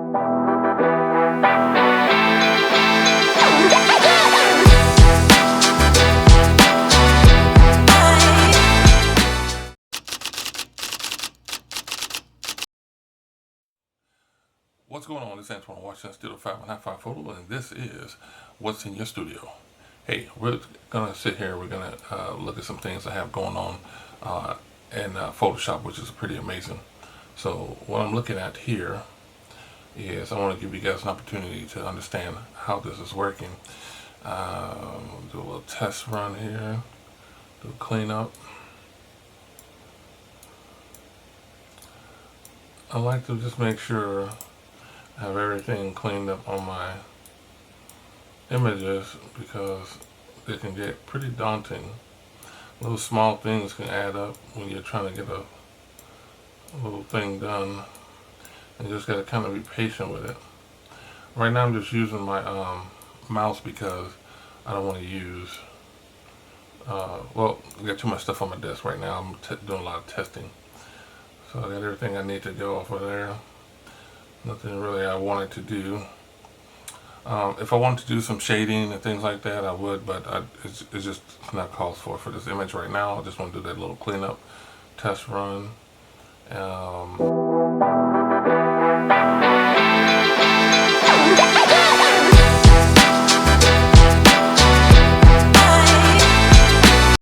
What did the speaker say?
What's going on? This is Antwyone watching Studio 595 Photo, and this is What's in Your Studio. Hey, we're going to sit here, we're going to look at some things I have going on in Photoshop, which is pretty amazing. So what I'm looking at here is I want to give you guys an opportunity to understand how this is working. Do a little test run here, do a cleanup. I like to just make sure I have everything cleaned up on my images because they can get pretty daunting. Little small things can add up when you're trying to get a little thing done, and you just gotta kind of be patient with it. Right now I'm just using my mouse because I don't want to use well, I got too much stuff on my desk right now. I'm doing a lot of testing, so I got everything I need to go off of there. Nothing really I wanted to do. If I wanted to do some shading and things like that, I would, but it's just not called for this image right now. I just want to do that little cleanup test run.